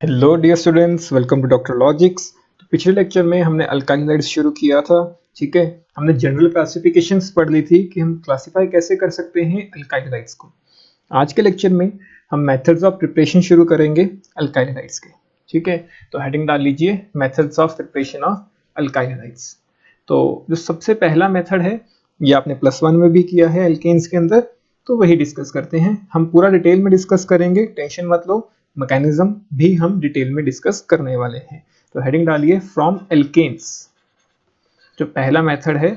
Hello dear students, welcome to doctor logics. तो पिछले lecture में हमने अल्काइलाइड्स शुरू किया था। ठीक है, हमने जनरल क्लासिफिकेशंस पढ़ ली थी कि हम क्लासिफाई कैसे कर सकते हैं अल्काइलाइड्स को। आज के लेक्चर में हम मेथड्स ऑफ प्रिपरेशन शुरू करेंगे अल्काइलाइड्स के। ठीक है, तो हेडिंग डाल लीजिए मेथड्स ऑफ प्रिपरेशन ऑफ अल्काइलाइड्स। तो जो सबसे पहला मेथड है ये आपने +1 में भी किया है एल्केन्स के अंदर, तो वही डिस्कस करते हैं। हम पूरा डिटेल में डिस्कस करेंगे, टेंशन मत लो। मैकेनिज्म भी हम डिटेल में डिस्कस करने वाले हैं। तो हेडिंग डालिए फ्रॉम एल्केन्स। जो पहला मेथड है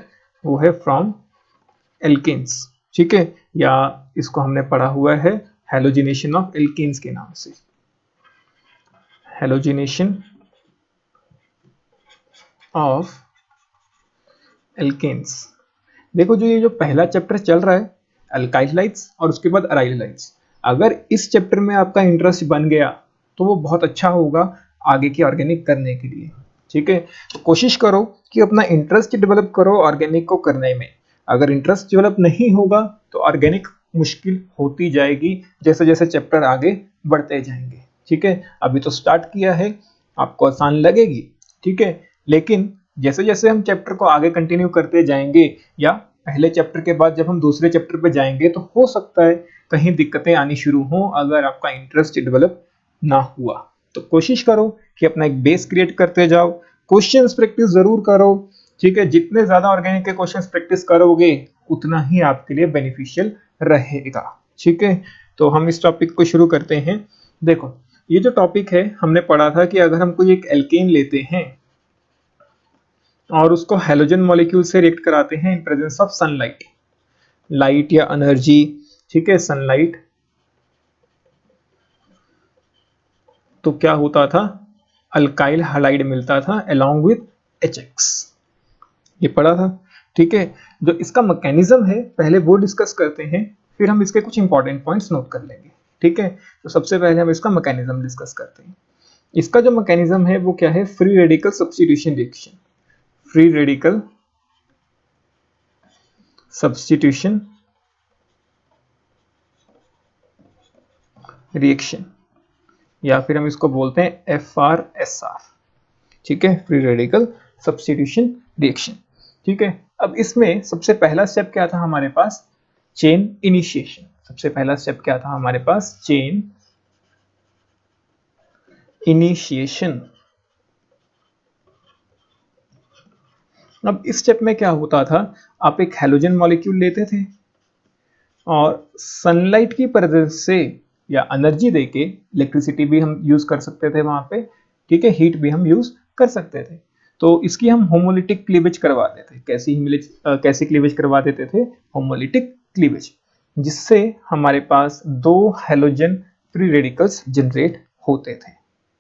वो है फ्रॉम एल्केन्स। ठीक है, या इसको हमने पढ़ा हुआ है हेलोजिनेशन ऑफ एल्केन्स के नाम से। Halogenation of alkenes. देखो, ये जो पहला चैप्टर चल रहा है अल्काइलाइड्स और उसके बाद अराइलाइड्स, अगर इस चैप्टर में आपका इंटरेस्ट बन गया तो वो बहुत अच्छा होगा आगे की ऑर्गेनिक करने के लिए। ठीक है, तो कोशिश करो कि अपना इंटरेस्ट डेवलप करो ऑर्गेनिक को करने में। अगर इंटरेस्ट डेवलप नहीं होगा तो ऑर्गेनिक मुश्किल होती जाएगी जैसे जैसे चैप्टर आगे बढ़ते जाएंगे। ठीक है, अभी तो स्टार्ट किया है, आपको आसान लगेगी। ठीक है, लेकिन जैसे जैसे हम चैप्टर को आगे कंटिन्यू करते जाएंगे या पहले चैप्टर के बाद जब हम दूसरे चैप्टर पे जाएंगे तो हो सकता है कहीं दिक्कतें आनी शुरू हों अगर आपका इंटरेस्ट डेवलप ना हुआ। तो कोशिश करो कि अपना एक बेस क्रिएट करते जाओ, क्वेश्चंस प्रैक्टिस जरूर करो। ठीक है, जितने ज्यादा ऑर्गेनिक के क्वेश्चंस प्रैक्टिस करोगे उतना ही आपके लिए बेनिफिशियल रहेगा। ठीक है, तो हम इस टॉपिक को शुरू करते हैं। देखो, ये जो टॉपिक है हमने पढ़ा था कि अगर हम कोई एक एल्केन लेते हैं और उसको हैलोजन मॉलिक्यूल से रिएक्ट कराते हैं in presence of sunlight, light या एनर्जी। ठीक है, सनलाइट, तो क्या होता था, अल्काइल हैलाइड मिलता था अलोंग विथ HX। ये पढ़ा था। ठीक है, जो इसका मैकेनिज्म है पहले वो डिस्कस करते हैं, फिर हम इसके कुछ इंपॉर्टेंट पॉइंट्स नोट कर लेंगे। ठीक है, तो सबसे पहले हम इसका मैकेनिज्म डिस्कस करते हैं। इसका जो मैकेनिज्म है वो क्या है, free radical substitution reaction. Free radical substitution reaction, या फिर हम इसको बोलते हैं FRSR। ठीक है, फ्री रेडिकल सब्स्टिट्यूशन रिएक्शन। ठीक है, अब इसमें सबसे पहला स्टेप क्या था हमारे पास, चेन इनिशिएशन। सबसे पहला स्टेप क्या था हमारे पास, चेन इनिशिएशन। अब इस स्टेप में क्या होता था, आप एक हैलोजन मॉलिक्यूल लेते थे और सनलाइट की प्रेजेंस से या एनर्जी देके, इलेक्ट्रिसिटी भी हम यूज कर सकते थे वहां पे। ठीक है, हीट भी हम यूज कर सकते थे। तो इसकी हम होमोलिटिक क्लीवेज करवा देते थे। कैसी क्लीवेज करवा देते थे, होमोलिटिक क्लीवेज, जिससे हमारे पास दो हैलोजन फ्री रेडिकल्स जनरेट होते थे।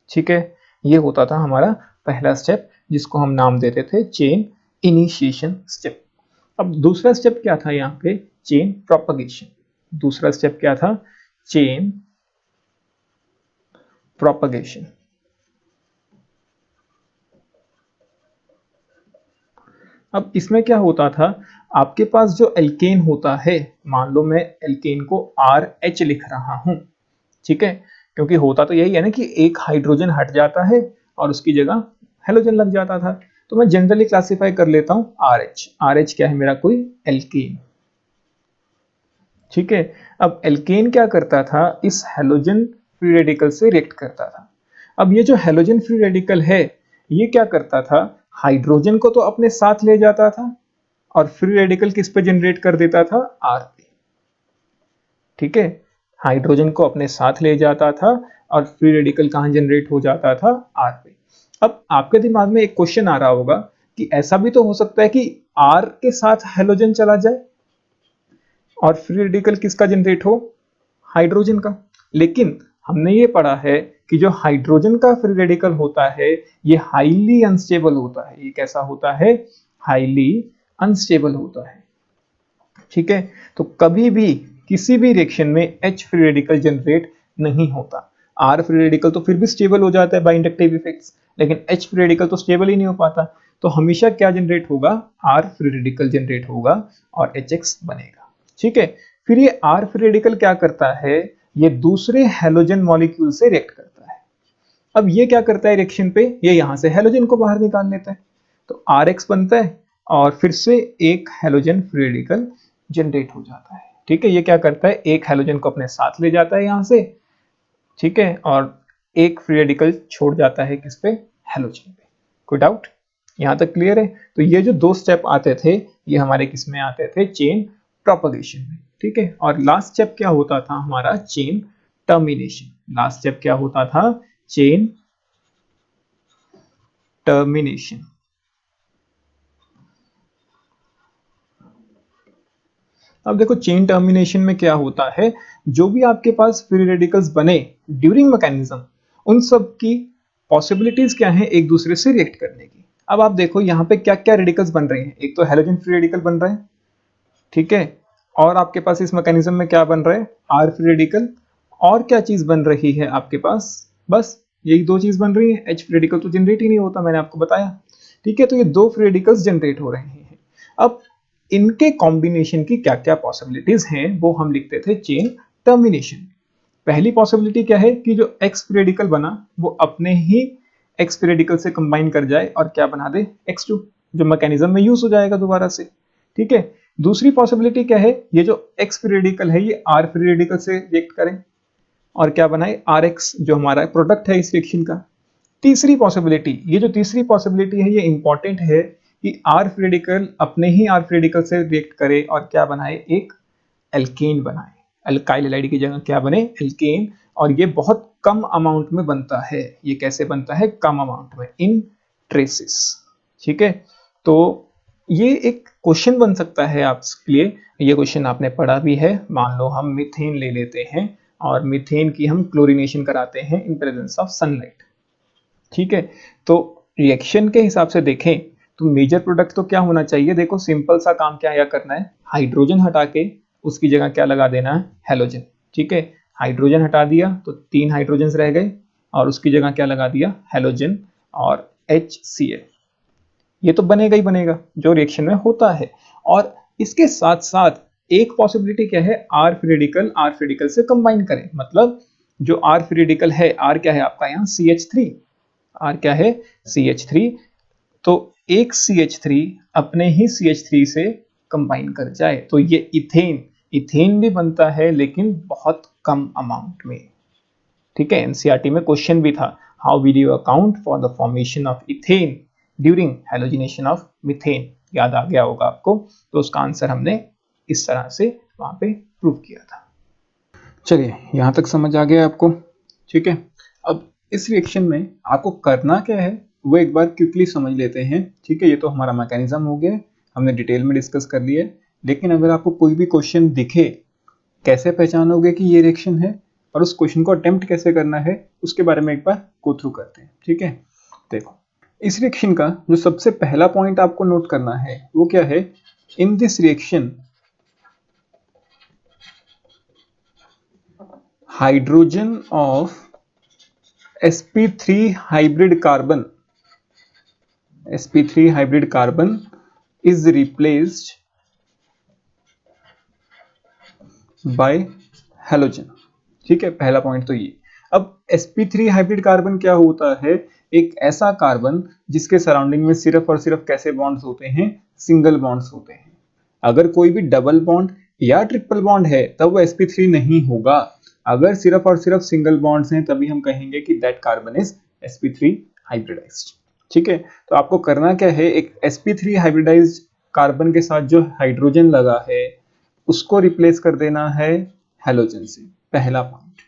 ठीक है, ये होता था हमारा पहला स्टेप जिसको हम नाम देते थे चेन इनिशिएशन स्टेप। अब दूसरा स्टेप क्या था यहाँ पे, चेन प्रोपगेशन। दूसरा स्टेप क्या था, चेन प्रोपगेशन। अब इसमें क्या होता था, आपके पास जो एल्केन होता है, मान लो मैं एल्केन को RH लिख रहा हूं। ठीक है, क्योंकि होता तो यही है ना कि एक हाइड्रोजन हट जाता है और उसकी जगह हेलोजन लग जाता था। तो मैं जनरली क्लासिफाई कर लेता हूं RH। RH क्या है, मेरा कोई एल्केन। ठीक है, अब एल्केन क्या करता था, इस हेलोजन फ्री रेडिकल से रिएक्ट करता था। अब ये जो हेलोजन फ्री रेडिकल है ये क्या करता था, हाइड्रोजन को तो अपने साथ ले जाता था और फ्री रेडिकल किस पे जनरेट कर देता था, R पे। ठीक है, हाइड्रोजन को अपने साथ ले जाता था और फ्री रेडिकल कहां जनरेट हो जाता था, R पे। अब आपके दिमाग में एक क्वेश्चन आ रहा होगा कि ऐसा भी तो हो सकता है कि R के साथ हेलोजन चला जाए और फ्री रेडिकल किसका जनरेट हो, हाइड्रोजन का। लेकिन हमने ये पढ़ा है कि जो हाइड्रोजन का फ्री रेडिकल होता है ये हाईली अनस्टेबल होता है। ये कैसा होता है, हाईली अनस्टेबल होता है। ठीक है, तो कभी भी किसी भी रिएक्शन में H फ्री रेडिकल जनरेट नहीं होता। R फ्री रेडिकल तो फिर भी स्टेबल हो जाता है बाय इंडक्टिव इफेक्ट्स, लेकिन H फ्री रेडिकल तो स्टेबल ही नहीं हो पाता। तो हमेशा क्या जनरेट होगा, R फ्री रेडिकल जनरेट होगा और HX बनेगा। ठीक है, फिर ये R फ्री रेडिकल क्या करता है, ये दूसरे हैलोजन मॉलिक्यूल से रिएक्ट करता है। अब ये क्या करता है रिएक्शन पे, ये यहाँ से हेलोजन को बाहर निकाल लेता है, तो RX बनता है और फिर से एक हेलोजन फ्री रेडिकल जनरेट हो जाता है। ठीक है, ये क्या करता है, एक हेलोजन को अपने साथ ले जाता है यहाँ से, ठीक है, और एक फ्री रेडिकल छोड़ जाता है किस पे, हेलोजन पे। कोई डाउट, यहाँ तक क्लियर है? तो ये जो दो स्टेप आते थे ये हमारे किस में आते थे, चेन प्रोपगेशन में। ठीक है, और लास्ट स्टेप क्या होता था हमारा, चेन टर्मिनेशन। लास्ट स्टेप क्या होता था, चेन टर्मिनेशन। अब देखो चेन टर्मिनेशन में क्या होता है, जो भी आपके पास फ्री रेडिकल्स बने ड्यूरिंग मैकेनिज्म, उन सब की पॉसिबिलिटीज क्या है एक दूसरे से रिएक्ट करने की। अब आप देखो यहाँ पे क्या क्या रेडिकल्स बन रहे हैं, एक तो हेलोजन फ्री रेडिकल बन रहे हैं, ठीक है, और आपके पास इस मैकेनिज्म में क्या बन रहा है, आर फ्री रेडिकल, और क्या चीज बन रही है आपके पास, बस यही दो चीज बन रही है, एच फ्री रेडिकल तो जनरेट ही नहीं होता, मैंने आपको बताया। ठीक है, तो ये दो फ्री रेडिकल्स जनरेट हो रहे हैं। अब इनके कॉम्बिनेशन की क्या क्या पॉसिबिलिटीज हैं वो हम लिखते थे चेन टर्मिनेशन। पहली पॉसिबिलिटी क्या है कि जो एक्स रेडिकल बना वो अपने ही एक्स रेडिकल से कंबाइन कर जाए और क्या बना दे, X2, जो मैकेनिज्म में यूज हो जाएगा दोबारा से। ठीक है, दूसरी पॉसिबिलिटी क्या है, ये जो एक्स रेडिकल है ये आर रेडिकल से रिएक्ट करें और क्या बनाए, RX, जो हमारा प्रोडक्ट है इस रिएक्शन का। तीसरी पॉसिबिलिटी, ये जो तीसरी पॉसिबिलिटी है ये इंपॉर्टेंट है कि आर रेडिकल अपने ही आर रेडिकल से रिएक्ट करे और क्या बनाए, एक एल्केन बनाए। अल्काइल हैलाइड की जगह क्या बने, एल्केन, और ये बहुत कम अमाउंट में बनता है। ये कैसे बनता है, कम अमाउंट में, इन ट्रेसेस। ठीक है, तो ये एक क्वेश्चन बन सकता है आपके लिए, ये क्वेश्चन आपने पढ़ा भी है। मान लो हम मीथेन ले लेते हैं और मीथेन की हम क्लोरीनेशन कराते हैं इन प्रेजेंस ऑफ सनलाइट। ठीक है, तो रिएक्शन के हिसाब से देखें तो मेजर प्रोडक्ट तो क्या होना चाहिए, देखो सिंपल सा काम क्या करना है, हाइड्रोजन हटा के उसकी जगह क्या लगा देना है, हेलोजन। ठीक है, हाइड्रोजन हटा दिया तो 3 हाइड्रोजन रह गए और उसकी जगह क्या लगा दिया, हेलोजन और HCl। ये तो बनेगा ही बनेगा जो रिएक्शन में होता है। और इसके साथ साथ एक पॉसिबिलिटी क्या है, आर रेडिकल से कंबाइन करें, मतलब जो आर रेडिकल है, आर क्या है आपका यहाँ CH3, आर क्या है CH3, तो एक CH3 अपने ही CH3 से कंबाइन कर जाए तो ये इथेन, इथेन भी बनता है लेकिन बहुत कम अमाउंट में। ठीक है, एनसीईआरटी में क्वेश्चन भी था, how will you account for the formation of ethane during halogenation of methane, याद आ गया होगा आपको। तो उसका आंसर हमने इस तरह से वहां पे प्रूव किया था। चलिए यहां तक समझ आ गया आपको। ठीक है, अब इस रिएक्शन में आपको करना क्या है वो एक बार क्विकली समझ लेते हैं। ठीक है, ये तो हमारा मैकेनिज्म हो गया, हमने डिटेल में डिस्कस कर लिया। लेकिन अगर आपको कोई भी क्वेश्चन दिखे, कैसे पहचानोगे कि ये रिएक्शन है और उस क्वेश्चन को अटेम्प्ट कैसे करना है, उसके बारे में एक बार गो थ्रू करते हैं। ठीक है, देखो इस रिएक्शन का जो सबसे पहला पॉइंट आपको नोट करना है वो क्या है, in this reaction hydrogen of sp3 hybrid carbon is replaced by halogen। ठीक है, पहला पॉइंट तो ये। अब sp3 हाइब्रिड कार्बन क्या होता है, एक ऐसा कार्बन जिसके सराउंडिंग में सिर्फ और सिर्फ कैसे बॉन्ड्स होते हैं, सिंगल बॉन्ड्स होते हैं। अगर कोई भी डबल बॉन्ड या ट्रिपल बॉन्ड है तब वो sp3 नहीं होगा। अगर सिर्फ और सिर्फ सिंगल बॉन्ड्स हैं तभी हम कहेंगे कि that carbon is sp3 hybridised. ठीक है, तो आपको करना क्या है, एक sp3 हाइब्रिडाइज्ड कार्बन के साथ जो हाइड्रोजन लगा है उसको रिप्लेस कर देना है हेलोजन से, पहला पॉइंट।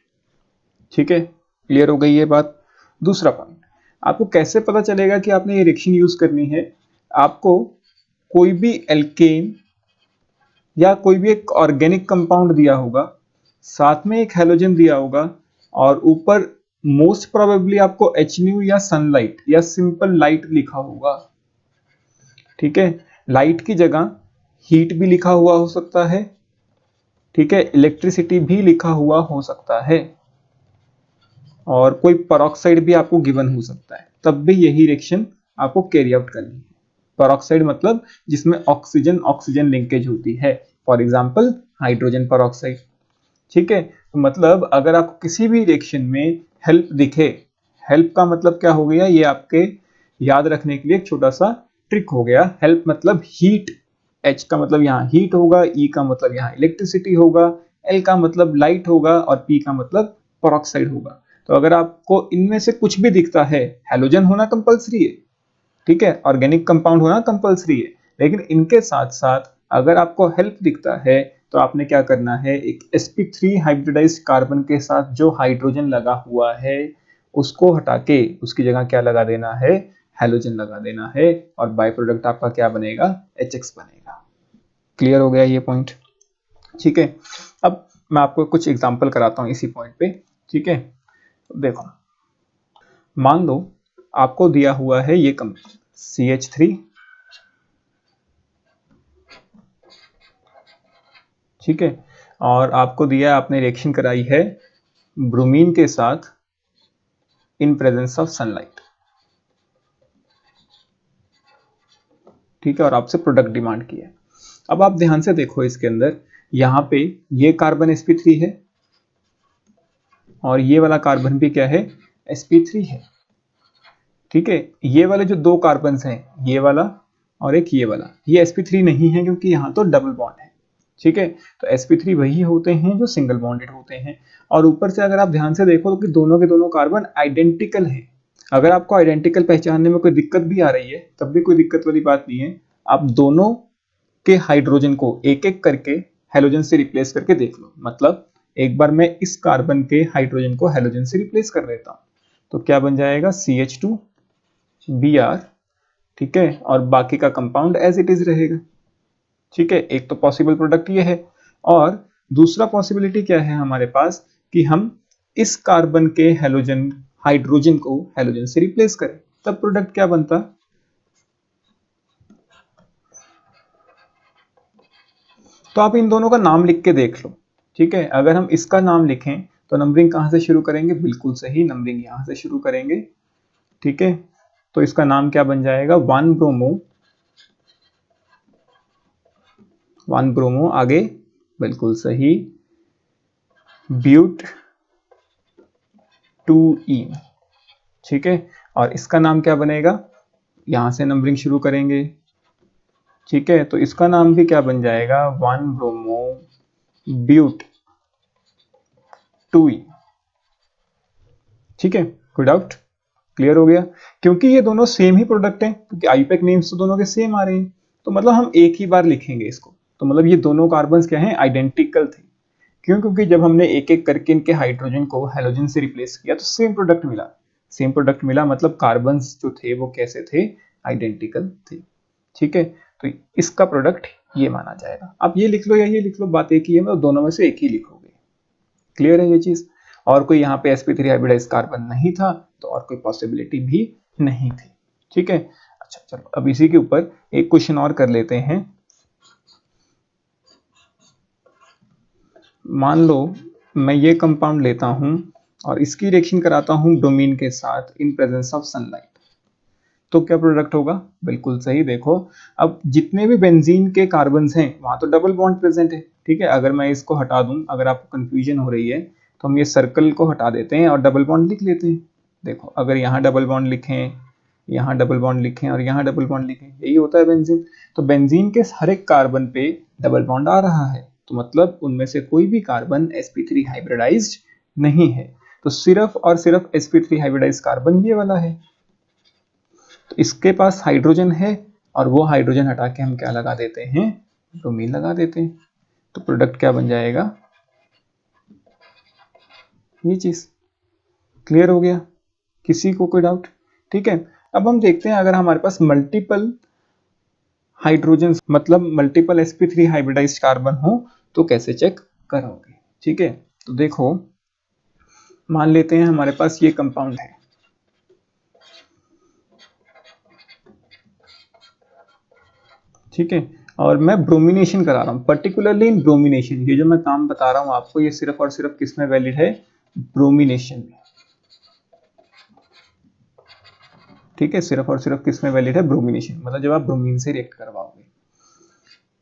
ठीक है, क्लियर हो गई ये बात। दूसरा पॉइंट, आपको कैसे पता चलेगा कि आपने ये रिएक्शन यूज करनी है, आपको कोई भी एल्केन या कोई भी एक ऑर्गेनिक कंपाउंड दिया होगा, साथ में एक हेलोजन दिया होगा और ऊपर मोस्ट प्रोबेबली आपको HNu या सनलाइट या सिंपल लाइट लिखा होगा। ठीक है, लाइट की जगह हीट भी लिखा हुआ हो सकता है। ठीक है, इलेक्ट्रिसिटी भी लिखा हुआ हो सकता है और कोई पेरोक्साइड भी आपको गिवन हो सकता है, तब भी यही रिएक्शन आपको कैरी आउट करनी है। पेरोक्साइड मतलब जिसमें ऑक्सीजन ऑक्सीजन लिंकेज होती है, फॉर एग्जांपल हाइड्रोजन पेरोक्साइड। ठीक है, तो मतलब अगर आपको किसी भी रिएक्शन में हेल्प दिखे, हेल्प का मतलब क्या हो गया, ये आपके याद रखने के लिए एक छोटा सा ट्रिक हो गया। हेल्प मतलब हीट, H का मतलब यहाँ हीट होगा, E का मतलब यहाँ इलेक्ट्रिसिटी होगा, L का मतलब लाइट होगा और P का मतलब पेरोक्साइड होगा। तो अगर आपको इनमें से कुछ भी दिखता है, हैलोजन होना कंपलसरी है, ठीक है, ऑर्गेनिक कंपाउंड होना कंपलसरी है, लेकिन इनके साथ साथ अगर आपको हेल्प दिखता है तो आपने क्या करना है, एक sp3 हाइब्रिडाइज्ड कार्बन के साथ जो हाइड्रोजन लगा हुआ है उसको हटा के उसकी जगह क्या लगा देना है, हैलोजन लगा देना है, और बाय प्रोडक्ट आपका क्या बनेगा, HX बनेगा। क्लियर हो गया ये पॉइंट? ठीक है, अब मैं आपको कुछ एग्जांपल कराता हूं इसी पॉइंट पे। ठीक है, देखो, मान लो आपको दिया हुआ है ये कंपाउंड CH3, ठीक है, और आपको दिया, आपने रिएक्शन कराई है ब्रोमीन के साथ इन प्रेजेंस ऑफ सनलाइट, ठीक है, और आपसे प्रोडक्ट डिमांड किया है। अब आप ध्यान से देखो, इसके अंदर यहाँ पे ये कार्बन sp3 है और ये वाला कार्बन भी क्या है, sp3 है, ठीक है। ये वाले जो दो कार्बन हैं, ये वाला और एक ये वाला, ये sp3 नहीं है क्योंकि यहाँ तो डबल बॉन्ड है, ठीक है। तो sp3 वही होते हैं जो सिंगल बॉन्डेड होते हैं। और ऊपर से अगर आप ध्यान से देखो तो कि दोनों के दोनों कार्बन आइडेंटिकल हैं। अगर आपको आइडेंटिकल पहचानने में कोई दिक्कत भी आ रही है तब भी कोई दिक्कत वाली बात नहीं है, आप दोनों के हाइड्रोजन को एक एक करके हेलोजन से रिप्लेस करके देख लो। मतलब एक बार मैं इस कार्बन के हाइड्रोजन को हेलोजन से रिप्लेस कर देता हूं तो क्या बन जाएगा, CH2Br, ठीक है, और बाकी का कंपाउंड एज इट इज रहेगा, ठीक है। एक तो पॉसिबल प्रोडक्ट ये है, और दूसरा पॉसिबिलिटी क्या है हमारे पास कि हम इस कार्बन के हेलोजन हाइड्रोजन को हेलोजन से रिप्लेस करें, तब प्रोडक्ट क्या बनता, तो आप इन दोनों का नाम लिख के देख लो, ठीक है। अगर हम इसका नाम लिखें तो नंबरिंग कहां से शुरू करेंगे, बिल्कुल सही, नंबरिंग यहां से शुरू करेंगे, ठीक है। तो इसका नाम क्या बन जाएगा, 1 ब्रोमो, आगे बिल्कुल सही, ब्यूट 2E, ठीक है। और इसका नाम क्या बनेगा, यहां से नंबरिंग शुरू करेंगे, ठीक है। तो इसका नाम भी क्या बन जाएगा, 1 ब्रोमो ब्यूट 2E, ठीक है। कोई डाउट, क्लियर हो गया? क्योंकि ये दोनों सेम ही प्रोडक्ट हैं, क्योंकि आईपैक नेम्स तो दोनों के सेम आ रहे हैं, तो मतलब हम एक ही बार लिखेंगे इसको। तो मतलब ये दोनों कार्बन्स क्या हैं, आइडेंटिकल थे। क्यों? क्योंकि जब हमने एक एक करके इनके हाइड्रोजन को हेलोजन से रिप्लेस किया तो सेम प्रोडक्ट मिला, सेम प्रोडक्ट मिला, मतलब कार्बन्स जो थे वो कैसे थे, आइडेंटिकल थे, ठीक है। तो इसका प्रोडक्ट ये माना जाएगा। आप ये लिख लो या ये लिख लो, बात एक ही है, मतलब दोनों में से एक ही लिखोगे। क्लियर है ये चीज? और कोई यहाँ पे sp3 हाइब्रिडाइज कार्बन नहीं था तो और कोई पॉसिबिलिटी भी नहीं थी, ठीक है। अच्छा चलो, अब इसी के ऊपर एक क्वेश्चन और कर लेते हैं। मान लो मैं ये कंपाउंड लेता हूं और इसकी रिएक्शन कराता हूं ब्रोमीन के साथ इन प्रेजेंस ऑफ सनलाइट, तो क्या प्रोडक्ट होगा, बिल्कुल सही। देखो, अब जितने भी बेंजीन के कार्बन्स हैं वहां तो डबल बॉन्ड प्रेजेंट है, ठीक है। अगर मैं इसको हटा दूं, अगर आपको कंफ्यूजन हो रही है तो हम ये सर्कल को हटा देते हैं और डबल बॉन्ड लिख लेते हैं। देखो, अगर यहाँ डबल बॉन्ड लिखें, यहाँ डबल बॉन्ड लिखें और यहाँ डबल बॉन्ड लिखें, यही होता है बेंजीन। तो बेंजीन के हर एक कार्बन पे डबल बॉन्ड आ रहा है, तो मतलब उनमें से कोई भी कार्बन sp3 हाइब्रिडाइज्ड नहीं है। तो सिर्फ और सिर्फ sp3 हाइब्रिडाइज्ड कार्बन ये वाला है। तो इसके पास हाइड्रोजन है और वो हाइड्रोजन हटा के हम क्या लगा देते हैं, ब्रोमीन लगा देते हैं। तो प्रोडक्ट क्या बन जाएगा, ये चीज। क्लियर हो गया? किसी को कोई डाउट? ठीक है। अब हम देखते हैं, अगर हमारे पास मल्टीपल हाइड्रोजन मतलब मल्टीपल sp3 हाइब्रिडाइज्ड कार्बन हो तो कैसे चेक करोगे, ठीक है। तो देखो, मान लेते हैं हमारे पास ये कंपाउंड है, ठीक है, और मैं ब्रोमिनेशन करा रहा हूं, पर्टिकुलरली इन ब्रोमिनेशन। ये जो मैं काम बता रहा हूं आपको, ये सिर्फ और सिर्फ किस में वैलिड है, ब्रोमिनेशन में, ठीक है। सिर्फ और सिर्फ किस में वैलिड है, ब्रोमिनेशन, मतलब जब आप ब्रोमीन से रिएक्ट करवाओगे।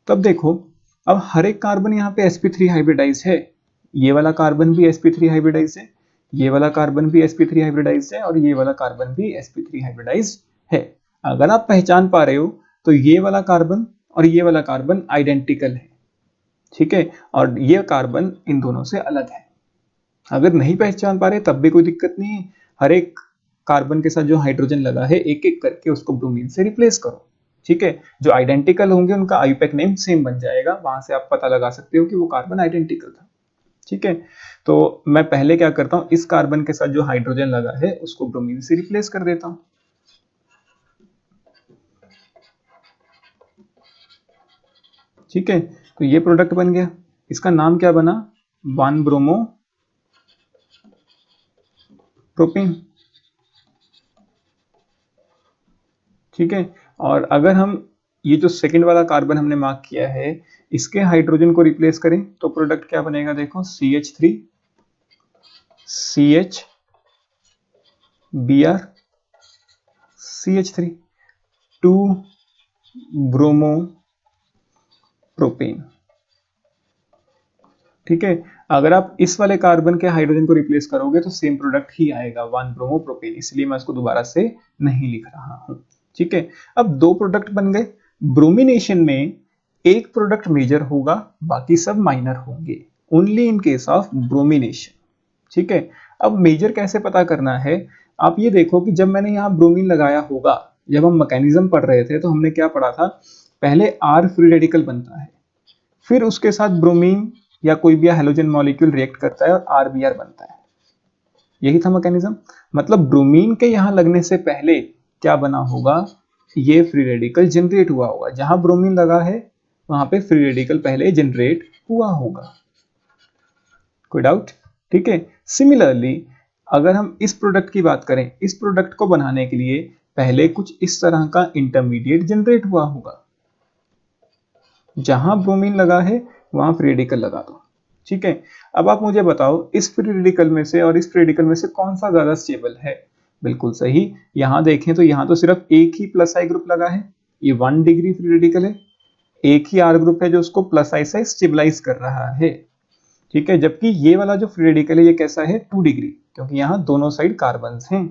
तब देखो, अब हर एक कार्बन यहाँ पे sp3 हाइब्रिडाइज है, ये वाला कार्बन भी sp3 हाइब्रिडाइज है, ये वाला कार्बन भी sp3 हाइब्रिडाइज्ड है और ये वाला कार्बन भी sp3 हाइब्रिडाइज्ड है। अगर आप पहचान पा रहे हो तो ये वाला कार्बन और ये वाला कार्बन आइडेंटिकल है, ठीक है, और ये कार्बन इन दोनों से अलग है। अगर नहीं पहचान पा रहे तब भी कोई दिक्कत नहीं है, हर एक कार्बन के साथ जो हाइड्रोजन लगा है एक एक करके उसको ब्रोमीन से रिप्लेस करो, ठीक है। जो आइडेंटिकल होंगे उनका आईयूपैक नेम सेम बन जाएगा, वहां से आप पता लगा सकते हो कि वो कार्बन आइडेंटिकल था, ठीक है। तो मैं पहले क्या करता हूं, इस कार्बन के साथ जो हाइड्रोजन लगा है उसको ब्रोमीन से रिप्लेस कर देता हूं, ठीक है। तो ये प्रोडक्ट बन गया, इसका नाम क्या बना, 1 ब्रोमो प्रोपेन, ठीक है। और अगर हम ये जो सेकंड वाला कार्बन हमने मार्क किया है इसके हाइड्रोजन को रिप्लेस करें तो प्रोडक्ट क्या बनेगा, देखो CH3 CH Br CH3 2 bromo propane, ठीक है। अगर आप इस वाले कार्बन के हाइड्रोजन को रिप्लेस करोगे तो सेम प्रोडक्ट ही आएगा, 1 ब्रोमो प्रोपेन, इसलिए मैं इसको दोबारा से नहीं लिख रहा हूं, ठीक है। अब दो प्रोडक्ट बन गए। ब्रोमिनेशन में एक प्रोडक्ट मेजर होगा, बाकी सब माइनर होंगे, only in case of bromination, ठीक है। अब मेजर कैसे पता करना है, आप ये देखो कि जब मैंने यहाँ ब्रोमीन लगाया होगा, जब हम मैकेनिज्म पढ़ रहे थे तो हमने क्या पढ़ा था, पहले R फ्री रेडिकल बनता है, फिर उसके साथ ब्रोमीन या कोई भी हेलोजन मॉलिक्यूल रिएक्ट करता है और RBr बनता है, यही था मैकेनिज्म। मतलब ब्रोमीन के यहां लगने से पहले क्या बना होगा, ये फ्री रेडिकल जनरेट हुआ होगा, जहां ब्रोमीन लगा है वहां पे फ्री रेडिकल पहले जनरेट हुआ होगा, कोई डाउट, ठीक है। सिमिलरली अगर हम इस प्रोडक्ट की बात करें, इस प्रोडक्ट को बनाने के लिए पहले कुछ इस तरह का इंटरमीडिएट जनरेट हुआ होगा, जहां ब्रोमीन लगा है वहां फ्री रेडिकल लगा दो, ठीक है। अब आप मुझे बताओ इस फ्री रेडिकल में से और इस फ्री रेडिकल में से कौन सा ज्यादा स्टेबल है, बिल्कुल सही, यहां देखें तो यहां तो सिर्फ एक ही प्लस आई ग्रुप लगा है, ये 1 डिग्री फ्री रेडिकल है, एक ही आर ग्रुप है जो उसको प्लस आई से स्टेबलाइज कर रहा है, ठीक है। जबकि ये वाला जो फ्री रेडिकल है ये कैसा है, 2 डिग्री, क्योंकि यहाँ दोनों साइड कार्बन हैं,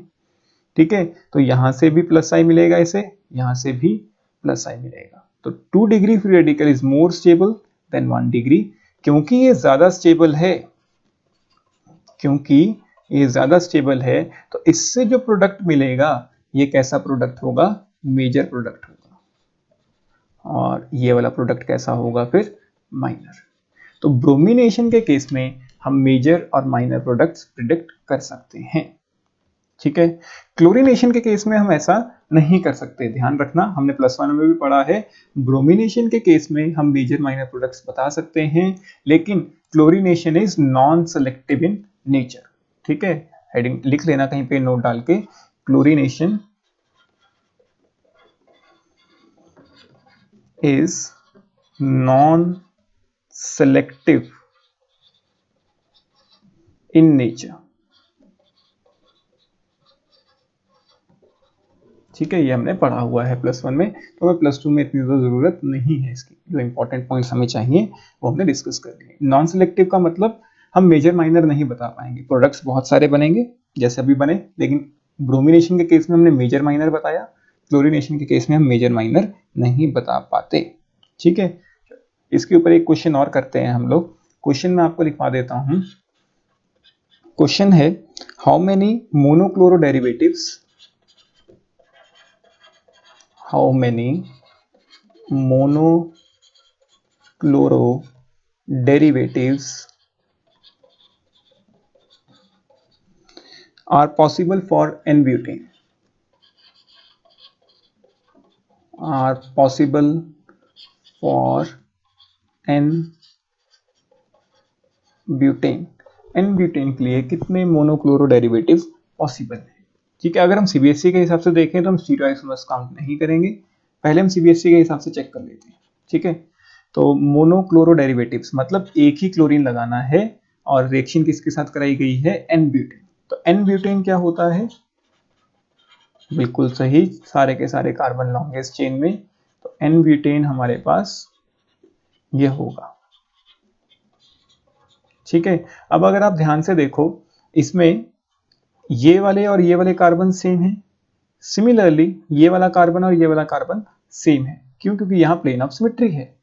ठीक है। तो यहां से भी प्लस आई मिलेगा, इसे यहां से भी प्लस आई मिलेगा, तो 2 degree free radical is more stable then 1 degree, क्योंकि ये ज्यादा स्टेबल है, क्योंकि ये ज्यादा स्टेबल है तो इससे जो प्रोडक्ट मिलेगा ये कैसा प्रोडक्ट होगा, मेजर प्रोडक्ट होगा, और ये वाला प्रोडक्ट कैसा होगा फिर, माइनर। तो ब्रोमिनेशन के केस में हम मेजर और माइनर प्रोडक्ट्स प्रिडिक्ट कर सकते हैं, ठीक है। क्लोरीनेशन के केस में हम ऐसा नहीं कर सकते, ध्यान रखना, हमने +1 में भी पढ़ा है, ब्रोमिनेशन के केस में हम मेजर माइनर प्रोडक्ट्स बता सकते हैं, लेकिन chlorination is non selective in nature, ठीक है। हेडिंग लिख लेना कहीं पे नोट डाल के, chlorination is non selective in nature, ठीक है। ये हमने पढ़ा हुआ है +1 में, तो मैं +2 में इतनी जरूरत नहीं है इसकी, जो इंपॉर्टेंट पॉइंट्स हमें चाहिए वो हमने डिस्कस कर लिए। नॉन सिलेक्टिव का मतलब हम मेजर माइनर नहीं बता पाएंगे, प्रोडक्ट्स बहुत सारे बनेंगे जैसे अभी बने, लेकिन ब्रोमिनेशन के केस में हमने मेजर माइनर बताया, क्लोरीनेशन के केस में हम मेजर माइनर नहीं बता पाते, ठीक है। इसके ऊपर एक क्वेश्चन और करते हैं हम लोग, क्वेश्चन मैं आपको लिखवा देता हूं। क्वेश्चन है, how many monochloro derivatives, how many monochloro derivatives are possible for n-butane, are possible for n-butane, n-butane के लिए कितने मोनोक्लोरो डेरिवेटिव पॉसिबल है, ठीक है। अगर हम सीबीएसई के हिसाब से देखें तो हम स्टीरियोइसोमर्स काउंट नहीं करेंगे, पहले हम सीबीएसई के हिसाब से चेक कर लेते हैं, ठीक है। तो मोनोक्लोरो डेरिवेटिव्स मतलब एक ही क्लोरीन लगाना है और रिएक्शन किसके साथ कराई गई है, एन ब्यूटेन। तो एन ब्यूटेन क्या होता है, बिल्कुल सही, सारे के सारे कार्बन लॉन्गेस्ट चेन में, तो एन ब्यूटेन हमारे पास ये होगा, ठीक है। अब अगर आप ध्यान से देखो इसमें ये वाले और ये वाले कार्बन सेम है। सिमिलरली ये वाला कार्बन और ये वाला कार्बन सेम है। क्यों? क्योंकि यहां प्लेन ऑफ सिमेट्री है।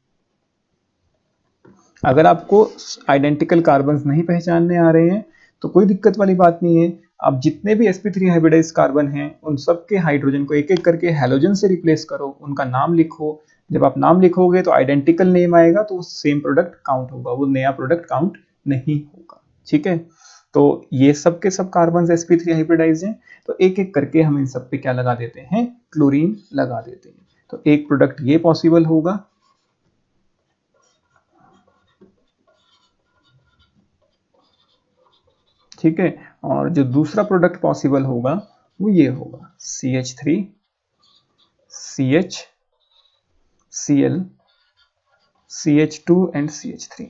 अगर आपको आइडेंटिकल कार्बन नहीं पहचानने आ रहे हैं तो कोई दिक्कत वाली बात नहीं है। आप जितने भी sp3 हाइब्रिडाइज कार्बन हैं उन सबके हाइड्रोजन को एक एक करके हैलोजन से रिप्लेस करो, उनका नाम लिखो। जब आप नाम लिखोगे तो आइडेंटिकल नेम आएगा तो सेम प्रोडक्ट काउंट होगा, वो नया प्रोडक्ट काउंट नहीं होगा। ठीक है, तो ये सब के सब कार्बन sp3 हाइब्रिडाइज हैं, तो एक एक करके हम इन सब पे क्या लगा देते हैं? क्लोरीन लगा देते हैं। तो एक प्रोडक्ट ये पॉसिबल होगा। ठीक है, और जो दूसरा प्रोडक्ट पॉसिबल होगा वो ये होगा CH3 CH Cl CH2 and CH3।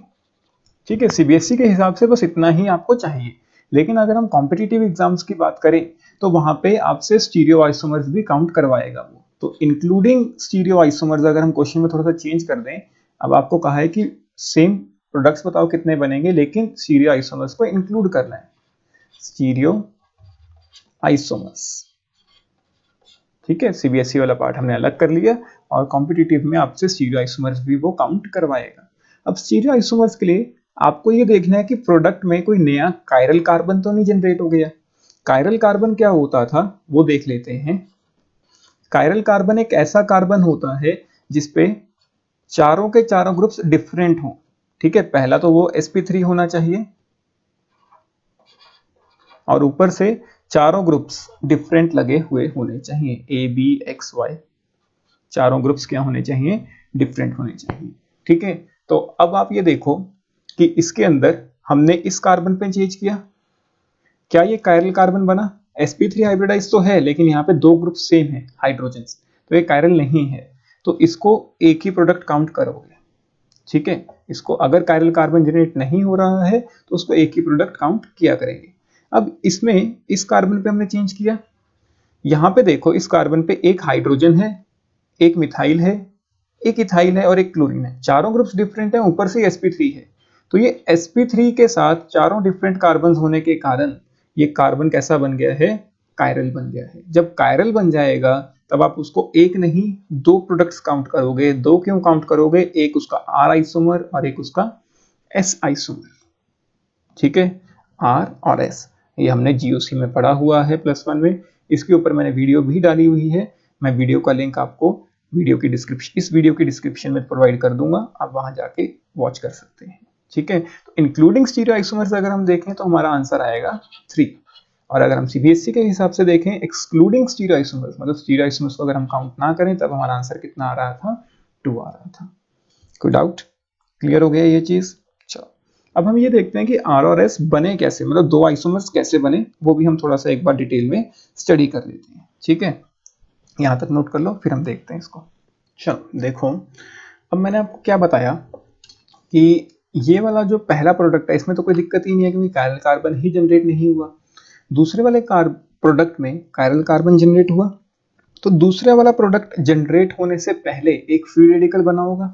ठीक है, सीबीएसई के हिसाब से बस इतना ही आपको चाहिए। लेकिन अगर हम कॉम्पिटिटिव एग्जाम्स की बात करें तो वहां पे आपसे स्टीरियो आइसोमर्स भी काउंट करवाएगा वो। तो इंक्लूडिंग स्टीरियो आइसोमर्स अगर हम क्वेश्चन में थोड़ा सा चेंज कर दें, अब आपको कहा है कि सेम प्रोडक्ट्स बताओ कितने बनेंगे, लेकिन स्टीरियो आइसोमर्स को इंक्लूड करना है। स्टीरियो आइसोमर्स, ठीक है, सीबीएसई वाला पार्ट हमने अलग कर लिया और कॉम्पिटिटिव में आपसे स्टीरियो आइसोमर्स भी वो काउंट करवाएगा। अब स्टीरियो आइसोमर्स के लिए आपको ये देखना है कि प्रोडक्ट में कोई नया कायरल कार्बन तो नहीं जनरेट हो गया। कायरल कार्बन क्या होता था वो देख लेते हैं। कायरल कार्बन एक ऐसा कार्बन होता है जिसपे चारों के चारों ग्रुप्स डिफरेंट हों। ठीक है, पहला तो वो sp3 होना चाहिए और ऊपर से चारों ग्रुप्स डिफरेंट लगे हुए होने चाहिए, ए बी एक्स वाई, चारों ग्रुप्स क्या होने चाहिए? डिफरेंट होने चाहिए। ठीक है, तो अब आप ये देखो कि इसके अंदर हमने इस कार्बन पे चेंज किया, क्या ये कायरल कार्बन बना? sp3 हाइब्रिडाइज तो है लेकिन यहाँ पे दो ग्रुप सेम है हाइड्रोजन, तो ये कायरल नहीं है, तो इसको एक ही प्रोडक्ट काउंट करोगे। ठीक है, इसको अगर कायरल कार्बन जनरेट नहीं हो रहा है तो उसको एक ही प्रोडक्ट काउंट किया करेंगे। अब इसमें इस कार्बन पे हमने चेंज किया, यहाँ पे देखो इस कार्बन पे एक हाइड्रोजन है, एक मिथाइल है, एक इथाइल है और एक क्लोरीन है। चारों ग्रुप्स डिफरेंट है, ऊपर से sp3 है। तो ये sp3 के साथ चारों डिफरेंट कार्बन होने के कारण ये कार्बन कैसा बन गया है? कायरल बन गया है। जब कायरल बन जाएगा तब आप उसको एक नहीं दो प्रोडक्ट्स काउंट करोगे। दो क्यों काउंट करोगे? एक उसका R आइसोमर और एक उसका S आइसोमर। ठीक है, R और S, ये हमने जीओसी में पढ़ा हुआ है +1 में। इसके ऊपर मैंने वीडियो भी डाली हुई है, मैं वीडियो का लिंक आपको इस वीडियो की डिस्क्रिप्शन में प्रोवाइड कर दूंगा, आप वहां जाके वॉच कर सकते हैं। ठीक है, तो इंक्लूडिंग स्टीरियो आइसोमर्स अगर हम देखें तो हमारा आंसर आएगा 3, और अगर हम सीबीएसई के हिसाब से देखें एक्सक्लूडिंग स्टीरियो आइसोमर्स, मतलब स्टीरियो आइसोमर्स को अगर हम काउंट ना करें तब हमारा आंसर कितना आ रहा था? 2 आ रहा था। कोई डाउट? क्लियर हो गया ये चीज? चलो, अब हम ये देखते हैं कि आर और एस बने कैसे, मतलब दो आइसोमर्स कैसे बने, वो भी हम थोड़ा सा एक बार डिटेल में स्टडी कर लेते हैं। ठीक है, यहाँ तक नोट कर लो, फिर हम देखते हैं इसको। चलो देखो, अब मैंने आपको क्या बताया कि ये वाला जो पहला प्रोडक्ट है इसमें तो कोई दिक्कत ही नहीं है क्योंकि कायरल कार्बन ही जनरेट नहीं हुआ। दूसरे वाले प्रोडक्ट में कायरल कार्बन जनरेट हुआ, तो दूसरे वाला प्रोडक्ट जनरेट होने से पहले एक फ्री रेडिकल बना होगा।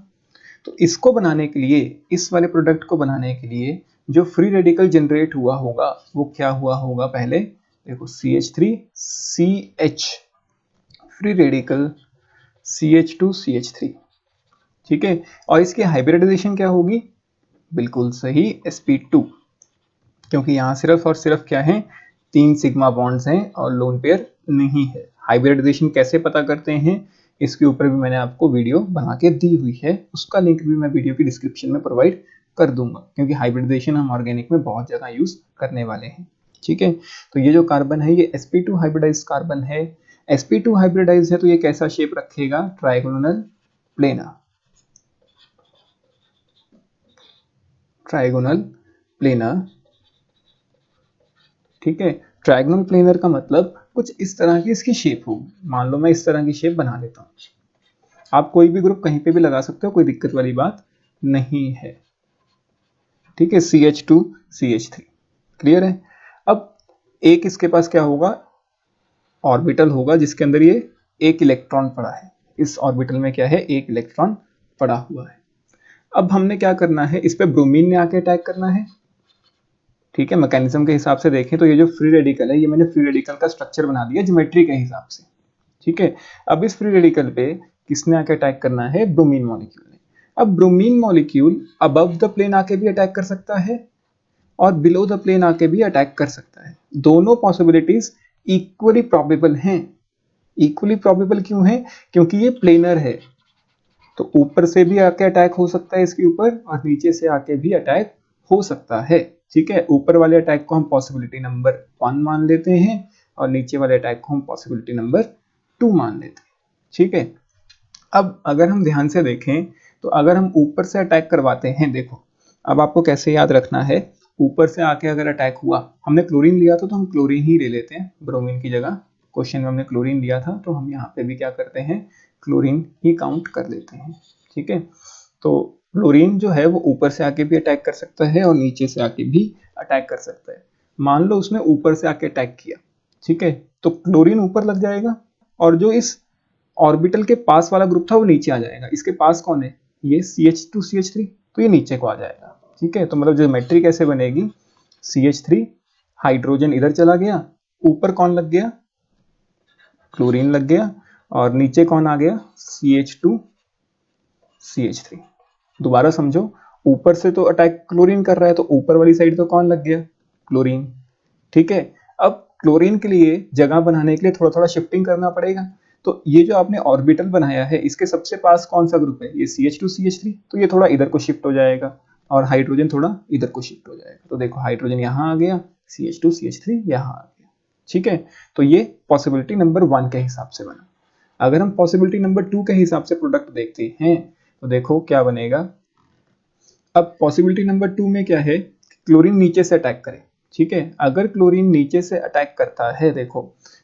तो इसको बनाने के लिए, इस वाले प्रोडक्ट को बनाने के लिए जो फ्री रेडिकल जनरेट हुआ होगा वो क्या हुआ होगा? पहले देखो CH3 CH, free radical CH2 CH3। ठीक है, और इसकी हाइब्रिडाइजेशन क्या होगी? बिल्कुल सही, sp2, क्योंकि यहां सिर्फ और सिर्फ क्या है? 3 सिग्मा बॉन्ड्स हैं और लोन पेयर नहीं है। हाइब्रिडाइजेशन कैसे पता करते हैं इसके ऊपर भी मैंने आपको वीडियो बना के दी हुई है, उसका लिंक भी मैं वीडियो की डिस्क्रिप्शन में प्रोवाइड कर दूंगा, क्योंकि हाइब्रिडाइजेशन हम ऑर्गेनिक में बहुत ज्यादा यूज करने वाले हैं। ठीक है, तो ये जो कार्बन है ये sp2 हाइब्रिडाइज कार्बन है। sp2 हाइब्रिडाइज है तो ये कैसा शेप रखेगा? Trigonal planar, trigonal planar. ठीक है, ट्राइगोनल प्लेनर का मतलब कुछ इस तरह की इसकी शेप होगी। मान लो मैं इस तरह की शेप बना लेता हूँ, आप कोई भी ग्रुप कहीं पे भी लगा सकते हो, कोई दिक्कत वाली बात नहीं है। ठीक है, CH2 CH3, क्लियर है? अब एक इसके पास क्या होगा? ऑर्बिटल होगा जिसके अंदर ये एक इलेक्ट्रॉन पड़ा है। इस ऑर्बिटल में क्या है? एक इलेक्ट्रॉन पड़ा हुआ है। अब हमने क्या करना है? इस पे ब्रोमीन ने आके अटैक करना है। ठीक है, मैकेनिज्म के हिसाब से देखें तो ये जो फ्री रेडिकल है, ये मैंने फ्री रेडिकल का स्ट्रक्चर बना दिया ज्योमेट्री के हिसाब से। ठीक है, अब इस फ्री रेडिकल पे किसने आके अटैक करना है? ब्रोमीन मॉलिक्यूल ने। अब bromine molecule above the plane आके भी अटैक कर सकता है और बिलो द प्लेन आके भी अटैक कर सकता है। दोनों पॉसिबिलिटीज इक्वली प्रोबेबल हैं। इक्वली प्रोबेबल क्यों है? क्योंकि ये प्लेनर है, तो ऊपर से भी आके अटैक हो सकता है इसके ऊपर और नीचे से आके भी अटैक हो सकता है। ठीक है, ऊपर वाले अटैक को हम पॉसिबिलिटी नंबर 1 मान लेते हैं और नीचे वाले अटैक को हम पॉसिबिलिटी नंबर 2 मान लेते हैं। ठीक है, अब अगर हम ध्यान से देखें तो अगर हम ऊपर से अटैक करवाते हैं, देखो अब आपको कैसे याद रखना है, ऊपर से आके अगर अटैक हुआ, हमने क्लोरीन लिया था तो हम क्लोरीन ही ले लेते हैं ब्रोमीन की जगह। क्वेश्चन में हमने क्लोरीन लिया था तो हम यहाँ पे भी क्या करते हैं, क्लोरीन ही काउंट कर लेते हैं। ठीक है, तो क्लोरीन जो है वो ऊपर से आके भी अटैक कर सकता है और नीचे से आके भी अटैक कर सकता है। मान लो उसने ऊपर से आके अटैक किया, ठीक है, तो क्लोरीन ऊपर लग जाएगा और जो इस ऑर्बिटल के पास वाला ग्रुप था वो नीचे आ जाएगा। इसके पास कौन है? ये CH2CH3, तो ये नीचे को आ जाएगा। ठीक है, तो मतलब ज्योमेट्री कैसे बनेगी, CH3 हाइड्रोजन इधर चला गया, ऊपर कौन लग गया? क्लोरीन लग गया और नीचे कौन आ गया? CH2CH3। दोबारा समझो, ऊपर से तो अटैक क्लोरीन कर रहा है तो ऊपर वाली साइड तो कौन लग गया? क्लोरीन। ठीक है, अब क्लोरीन के लिए जगह बनाने के लिए थोड़ा थोड़ा शिफ्टिंग करना पड़ेगा। तो ये जो आपने ऑर्बिटल बनाया है इसके सबसे पास कौन सा ग्रुप है? ये CH2CH3, तो ये थोड़ा इधर को शिफ्ट हो जाएगा और हाइड्रोजन थोड़ा इधर को शिफ्ट हो जाएगा। तो देखो हाइड्रोजन यहाँ आ गया, CH2CH3 यहाँ आ गया। ठीक है, तो ये पॉसिबिलिटी नंबर 1 के हिसाब से बना। अगर हम पॉसिबिलिटी नंबर 2 के हिसाब से प्रोडक्ट देखते हैं तो देखो क्या बनेगा। अब पॉसिबिलिटी नंबर 2 में क्या है, क्लोरीन नीचे से अटैक करे। ठीक है, अगर क्लोरीन नीचे से अटैक करता है, देखो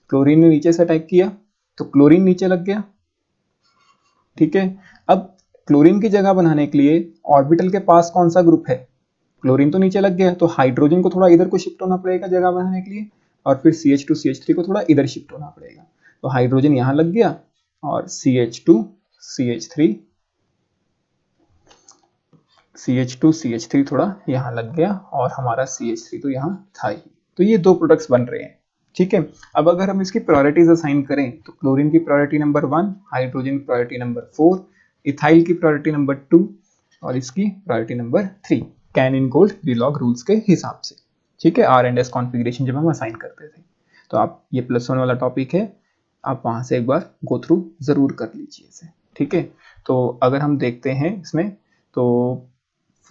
क्लोरीन ने नीचे से अटैक किया तो क्लोरीन नीचे लग गया। ठीक है, अब क्लोरीन की जगह बनाने के लिए ऑर्बिटल के पास कौन सा ग्रुप है? क्लोरीन तो नीचे लग गया, तो हाइड्रोजन को थोड़ा इधर को शिफ्ट होना पड़ेगा जगह बनाने के लिए और फिर CH2CH3 को थोड़ा इधर शिफ्ट होना पड़ेगा। तो हाइड्रोजन यहाँ लग गया और CH2CH3 थोड़ा यहाँ लग गया और हमारा CH3 तो यहाँ था ही। तो ये दो प्रोडक्ट्स बन रहे हैं। ठीक है, अब अगर हम इसकी प्रायोरिटीज असाइन करें तो क्लोरीन की प्रायोरिटी नंबर 1, हाइड्रोजन की प्रायोरिटी नंबर 4, इथाइल की प्रायोरिटी नंबर 2 और इसकी priority number 3, can in gold D-log rules के हिसाब से। ठीक है, R&S कॉन्फ़िगरेशन जब हम असाइन करते थे। तो आप ये +1 वाला टॉपिक है, आप वहां से एक बार गो थ्रू जरूर कर लीजिए इसे। ठीक है, तो अगर हम देखते हैं इसमें तो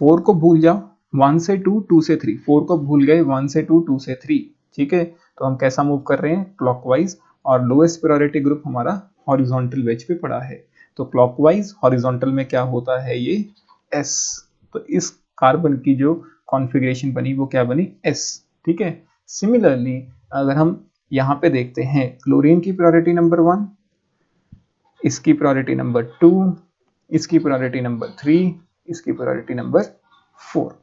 4 को भूल जाओ, 1 से 2, 2 से 3, 4 को भूल गए, 1 से 2, 2 से 3। ठीक है, तो हम कैसा मूव कर रहे हैं? क्लॉकवाइज, और लोएस्ट प्रायोरिटी ग्रुप हमारा हॉरिजॉन्टल वेज पे पड़ा है। तो क्लॉकवाइज हॉरिजॉन्टल में क्या होता है? ये S। तो इस कार्बन की जो कॉन्फ़िगरेशन बनी वो क्या बनी? S। ठीक है, सिमिलरली अगर हम यहाँ पे देखते हैं, क्लोरीन की प्रायोरिटी नंबर 1, इसकी प्रायोरिटी नंबर 2, इसकी प्रायोरिटी नंबर 3, इसकी प्रायोरिटी नंबर 4।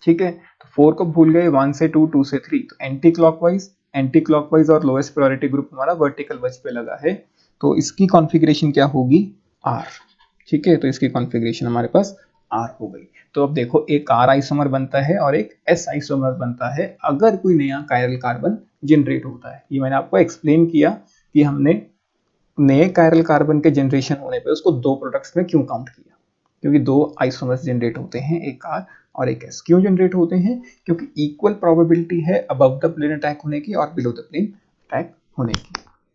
ठीक है, तो 4 को भूल गए, 1 से 2, 2 से 3, तो एंटी क्लॉकवाइज और लोएस्ट प्रायोरिटी ग्रुप हमारा वर्टिकल वेज पे लगा है, तो इसकी कॉन्फ़िगरेशन क्या होगी? R। ठीक है, तो इसकी कॉन्फ़िगरेशन हमारे पास R हो गई। तो अब देखो, एक R आइसोमर बनता है और एक S आइसोमर बनता है अगर कोई नया कायरल कार्बन जनरेट होता है। ये मैंने आपको एक्सप्लेन किया कि हमने नए कायरल कार्बन के जनरेशन होने पे उसको दो प्रोडक्ट्स में क्यों काउंट किया, क्योंकि दो आइसोमर्स जनरेट होते हैं, एक R और एक S। क्यों जनरेट होते हैं? क्योंकि इक्वल प्रोबेबिलिटी है अबव द प्लेन अटैक होने की और बिलो द प्लेन अटैक होने की।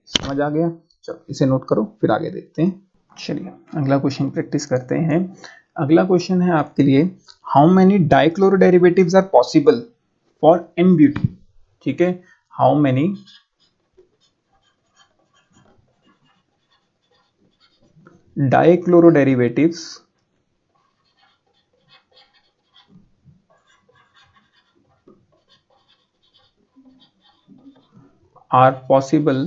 समझ आ गया? चलो इसे नोट करो, फिर आगे देखते हैं। चलिए अगला क्वेश्चन प्रैक्टिस करते हैं। अगला क्वेश्चन है आपके लिए, how many dichloro derivatives are possible for n butane. ठीक है, how many dichloro derivatives are possible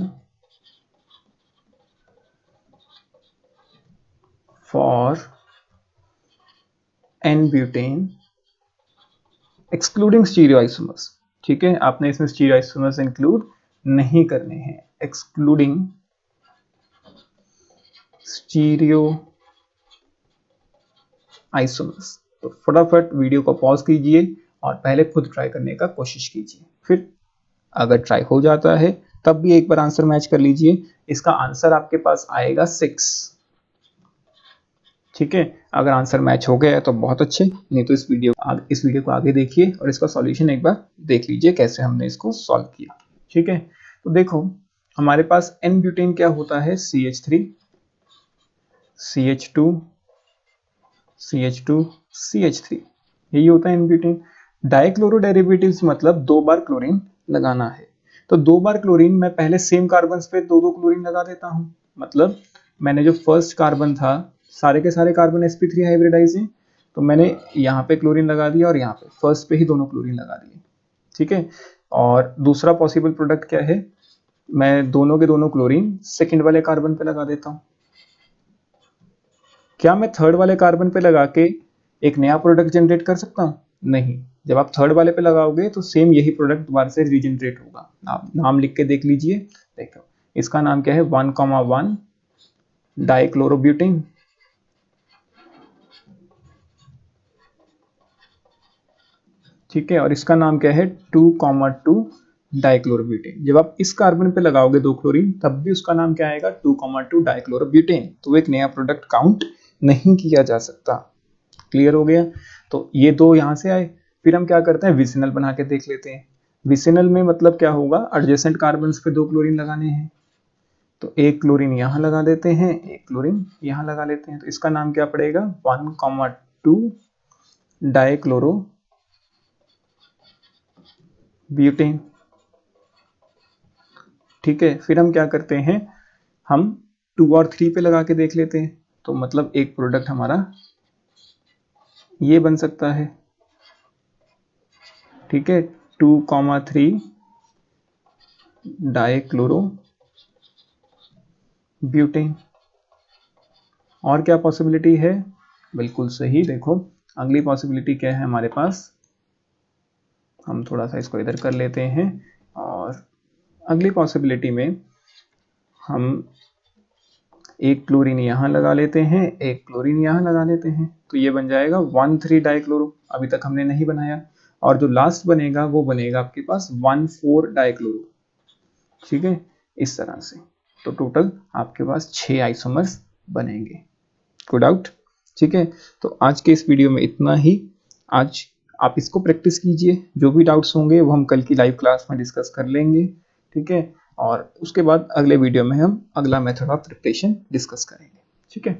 for N-butane excluding stereoisomers। ठीक है, आपने इसमें stereoisomers इंक्लूड नहीं करने हैं, excluding stereoisomers। तो फटाफट वीडियो को पॉज कीजिए और पहले खुद ट्राई करने का कोशिश कीजिए। फिर अगर ट्राई हो जाता है तब भी एक बार आंसर मैच कर लीजिए। इसका आंसर आपके पास आएगा 6। ठीक है, अगर आंसर मैच हो गया है तो बहुत अच्छे, नहीं तो इस वीडियो को आगे देखिए और इसका सॉल्यूशन एक बार देख लीजिए कैसे हमने इसको सॉल्व किया। ठीक है, तो देखो हमारे पास एन ब्यूटेन क्या होता है, CH3 CH2 CH2 CH3, यही होता है एन ब्यूटेन। डाइक्लोरो डेरिवेटिव्स मतलब 2 बार क्लोरीन लगाना है, तो 2 बार क्लोरीन मैं पहले सेम कार्बन पे 2 क्लोरीन लगा देता हूं। मतलब मैंने जो फर्स्ट कार्बन था, सारे के सारे कार्बन sp3 हाइब्रिडाइज हैं, तो मैंने यहाँ पे क्लोरीन लगा दिया और यहाँ पे फर्स्ट पे ही दोनों क्लोरीन लगा दिए। ठीक है, और दूसरा पॉसिबल प्रोडक्ट क्या है, मैं दोनों के दोनों क्लोरीन सेकंड वाले कार्बन पे लगा देता हूं। क्या मैं थर्ड वाले कार्बन पे लगा के एक नया प्रोडक्ट जनरेट कर सकता हूं? नहीं, जब आप थर्ड वाले पे लगाओगे तो सेम यही प्रोडक्ट दोबारा से रीजनरेट होगा। आप नाम लिख के देख लीजिए। देखो इसका नाम क्या है, 1,1 डाइक्लोरोब्यूटेन। ठीक है, और इसका नाम क्या है, 2,2 डाइक्लोरोब्यूटेन। जब आप इस कार्बन पे लगाओगे 2 क्लोरीन तब भी उसका नाम क्या आएगा, 2,2 डाइक्लोरोब्यूटेन। तो एक नया प्रोडक्ट काउंट नहीं किया जा सकता। क्लियर हो गया? तो ये 2 यहां से आए। फिर हम क्या करते हैं, विसिनल बना के देख लेते हैं। विसिनल में मतलब क्या होगा, एडजेसेंट कार्बन पे 2 क्लोरीन लगाने हैं, तो एक क्लोरीन यहां लगा देते हैं, एक क्लोरीन यहां लगा लेते हैं। तो इसका नाम क्या पड़ेगा, 1,2 डाइक्लोरो ब्यूटेन। ठीक है, फिर हम क्या करते हैं, हम 2 और 3 पे लगा के देख लेते हैं। तो मतलब एक प्रोडक्ट हमारा ये बन सकता है। ठीक है, 2,3 डाइक्लोरो ब्यूटेन। और क्या पॉसिबिलिटी है, बिल्कुल सही। देखो अगली पॉसिबिलिटी क्या है हमारे पास, हम थोड़ा सा इसको इधर कर लेते हैं, और अगली पॉसिबिलिटी में हम एक क्लोरीन यहाँ लगा लेते हैं, एक क्लोरीन यहाँ लगा लेते हैं, तो ये बन जाएगा 1,3 डाइक्लोरो। अभी तक हमने नहीं बनाया, और जो लास्ट बनेगा वो बनेगा आपके पास 1,4 डाइक्लोरो। ठीक है, इस तरह से। तो टोटल आपके पास 6 आइसोमर्स बनेंगे। Good out. ठीक है, तो आज के इस वीडियो में इतना ही। आज आप इसको प्रैक्टिस कीजिए, जो भी डाउट्स होंगे वो हम कल की लाइव क्लास में डिस्कस कर लेंगे। ठीक है, और उसके बाद अगले वीडियो में हम अगला मेथड ऑफ प्रिपरेशन डिस्कस करेंगे। ठीक है।